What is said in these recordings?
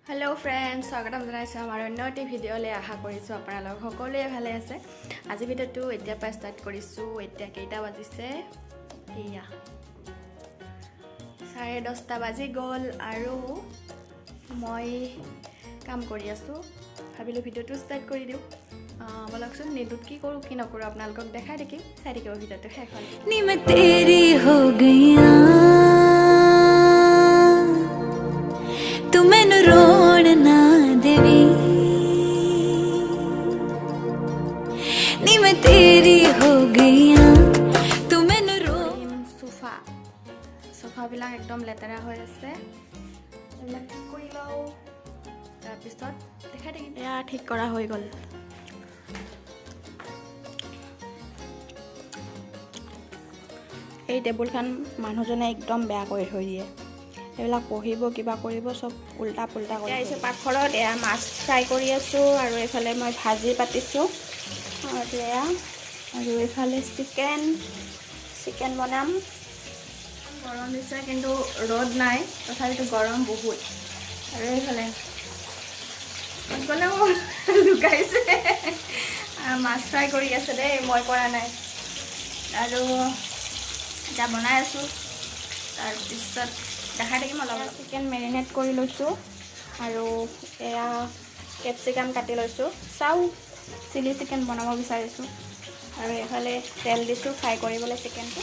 Hello friends, স্বাগতম জনাইছো আমাৰ অন্যটি ভিডিঅ'লৈ আশা কৰিছো আপোনালোক সকলোৱে ভালে আছে। আজি ভিডিঅ'টো এতিয়া পৰা ষ্টাৰ্ট কৰিছো। এতিয়া কেইটা বাজিছে? এয়া 10:30 বাজি গ'ল আৰু মই কাম কৰি আছো। ভাবিলো ভিডিঅ'টো ষ্টাৰ্ট কৰি দিও। বলকচোন নিদুত কি কৰো কি নকৰো আপোনালোকক দেখাই দেখিম। চাই থাকিব ভিডিঅ'টো শেষ হ'ল। नी मैं तेरी हो गईया तू मैनू रोण ना देवी नी मैं तेरी हो गईया तू मैनू रोण সোফাবিলাক একদম লেতেৰা হৈ আছে। এইবিলাক ঠিক কৰি লওঁ। তাৰপিছত দেখাই দেখিম। এয়া ঠিক কৰা হৈ গ'ল। এই টেবুলখন মানুহজনে একদম বেয়া কৰি থৈ দিয়ে। এইবিলাক পঢ়িব কিবা কৰিব চব উল্টা পুল্টা কৰি আহিছে পাকঘৰত। এয়া মাছ ফ্ৰাই কৰি আছোঁ আৰু এইফালে মই ভাজি পাতিছোঁ আৰু এইফালে চিকেন বনাম। গৰম দিছে কিন্তু ৰ'দ নাই, তথাপিতো গৰম বহুত। আৰু এইফালে গ'লেও লুকাইছে মাছ ফ্ৰাই কৰি আছে দেই, মই কৰা নাই। আৰু এতিয়া বনাই আছোঁ। তাৰপিছত দেখাই থাকিম অলপ। চিকেন মেৰিনেট কৰি লৈছোঁ আৰু এয়া কেপচিকাম কাটি লৈছোঁ। চাওঁ চিলি চিকেন বনাব বিচাৰিছোঁ। আৰু এইফালে তেল দিছোঁ ফ্ৰাই কৰিবলৈ চিকেনটো।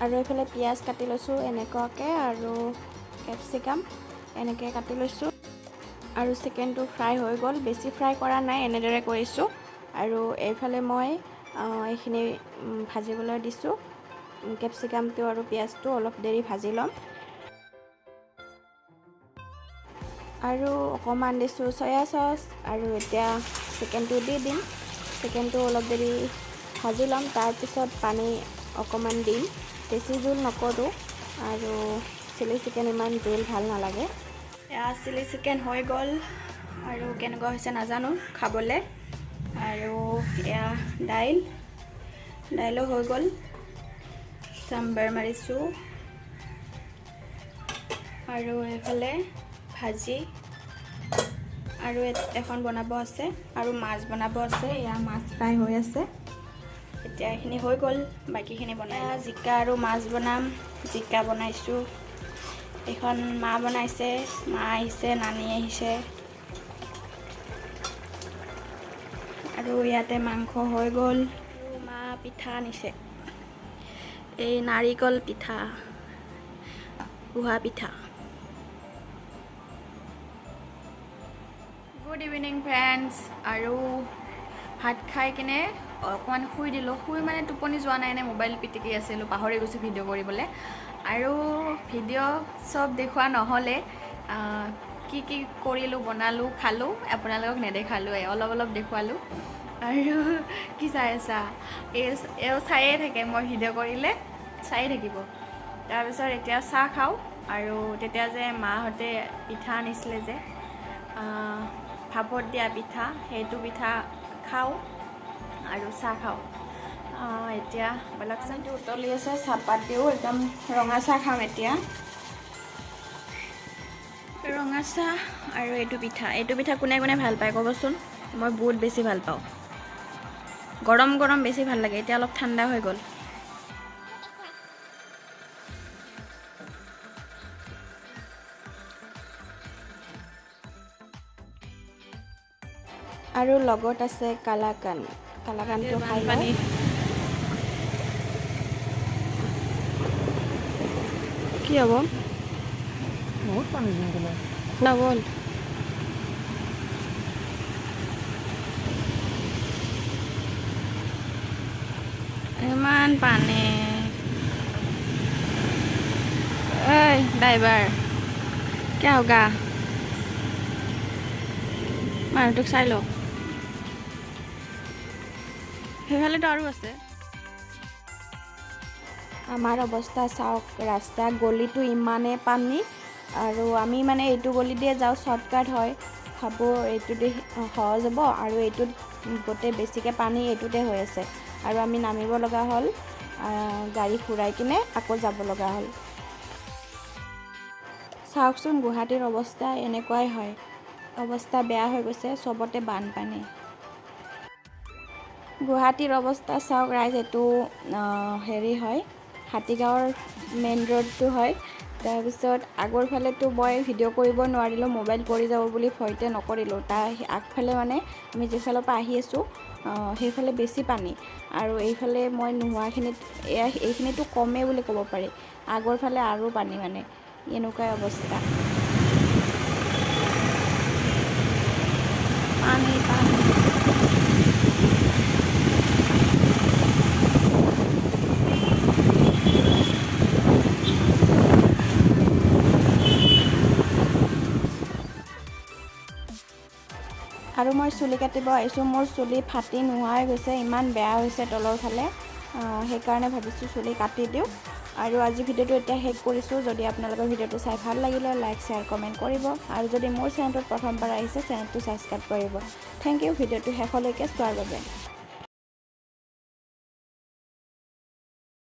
আৰু এইফালে পিঁয়াজ কাটি লৈছোঁ এনেকুৱাকৈ আৰু কেপচিকাম এনেকৈ কাটি লৈছোঁ। আৰু চিকেনটো ফ্ৰাই হৈ গ'ল, বেছি ফ্ৰাই কৰা নাই, এনেদৰে কৰিছোঁ। আৰু এইফালে মই এইখিনি ভাজিবলৈ দিছোঁ। কেপচিকামটো আৰু পিঁয়াজটো অলপ দেৰি ভাজি ল'ম। আৰু অকণমান দিছোঁ চয়া চচ আৰু এতিয়া চিকেনটো দি দিম। চিকেনটো অলপ দেৰি ভাজি ল'ম, তাৰপিছত পানী অকণমান দিম। বেছি জোল নকৰোঁ আৰু চিলি চিকেন ইমান জোল ভাল নালাগে। এয়া চিলি চিকেন হৈ গ'ল আৰু কেনেকুৱা হৈছে নাজানো খাবলৈ। আৰু এয়া দাইলো হৈ গ'ল। চাম্বাৰ মাৰিছোঁ আৰু এইফালে ভাজি আৰু এখন বনাব আছে আৰু মাছ বনাব আছে। এয়া মাছ ফ্ৰাই হৈ আছে। এতিয়া এইখিনি হৈ গ'ল, বাকীখিনি বনাই জিকা আৰু মাছ বনাম। জিকা বনাইছোঁ। এইখন মা বনাইছে, মা আহিছে, নানী আহিছে। আৰু ইয়াতে মাংস হৈ গ'ল। আৰু মা পিঠা আনিছে, এই নাৰিকল পিঠা, উহা পিঠা। Good evening friends. আৰু ভাত খাই কিনে অকণমান শুই দিলোঁ। শুই মানে টোপনি যোৱা নাই, এনে মোবাইল পিটিকি আছিলোঁ, পাহৰি গৈছোঁ ভিডিঅ' কৰিবলৈ। আৰু ভিডিঅ' চব দেখুওৱা নহ'লে, কি কি কৰিলোঁ বনালোঁ খালোঁ আপোনালোকক নেদেখালোঁৱে, অলপ দেখুৱালোঁ। আৰু কি চাই আছা? এও চায়ে থাকে, মই ভিডিঅ' কৰিলে চায়ে থাকিব। তাৰপিছত এতিয়া চাহ খাওঁ। আৰু তেতিয়া যে মাহঁতে পিঠা আনিছিলে যে ভাপত দিয়া পিঠা, সেইটো পিঠা খাওঁ আৰু চাহ খাওঁ। এতিয়া বলকচোনটো উতলি আছে, চাহপাত দিওঁ, একদম ৰঙা চাহ খাম এতিয়া। ৰঙা চাহ আৰু এইটো পিঠা কোনে কোনে ভাল পায় ক'বচোন? মই বহুত বেছি ভাল পাওঁ। গৰম গৰম বেছি ভাল লাগে। এতিয়া অলপ ঠাণ্ডা হৈ গ'ল। আৰু লগত আছে কালাকানটো খাই পানী। কি হ'ব? বহুত পানী দিলে নগ'ল। ইমান পানী। ঐ ড্ৰাইভাৰ, কিয় হোগা? মানুহটোক চাই লওঁ। সেইফালেতো আৰু আছে আমাৰ অৱস্থা চাওক ৰাস্তা গলিটো ইমানে পানী আৰু আমি মানে এইটো গলি দিয়ে যাওঁ শ্বৰ্টকাট হয় ভাবোঁ এইটোতে সহজ হ'ব আৰু এইটোত গোটেই বেছিকৈ পানী এইটোতে হৈ আছে আৰু আমি নামিব লগা হ'ল গাড়ী ঘূৰাই কিনে আকৌ যাব লগা হ'ল চাওকচোন গুৱাহাটীৰ অৱস্থা এনেকুৱাই হয় অৱস্থা বেয়া হৈ গৈছে চবতে বানপানী গুৱাহাটীৰ অৱস্থা চাওক ৰাইজ এইটো হেৰি হয় হাতীগাঁৱৰ মেইন ৰোডটো হয় তাৰপিছত আগৰ ফালেতো মই ভিডিঅ' কৰিব নোৱাৰিলোঁ মোবাইল পৰি যাব বুলি ভয়তে নকৰিলোঁ তাৰ আগফালে মানে আমি যিফালৰ পৰা আহি আছোঁ সেইফালে বেছি পানী আৰু এইফালে মই নোহোৱাখিনিত এইখিনিতো কমেই বুলি ক'ব পাৰি আগৰ ফালে আৰু পানী মানে এনেকুৱাই অৱস্থা পানী পানী আৰু মই চুলি কাটিব আহিছোঁ মোৰ চুলি ফাটি নোহোৱা হৈ গৈছে ইমান বেয়া হৈছে তলৰ ফালে সেইকাৰণে ভাবিছোঁ চুলি কাটি দিওঁ আৰু আজি ভিডিঅ'টো এতিয়া শেষ কৰিছোঁ যদি আপোনালোকৰ ভিডিঅ'টো চাই ভাল লাগিলে লাইক শ্বেয়াৰ কমেণ্ট কৰিব আৰু যদি মোৰ চেনেলটোত প্ৰথমবাৰ আহিছে চেনেলটো ছাবস্ক্ৰাইব কৰিব থেংক ইউ ভিডিঅ'টো শেষলৈকে চোৱাৰ বাবে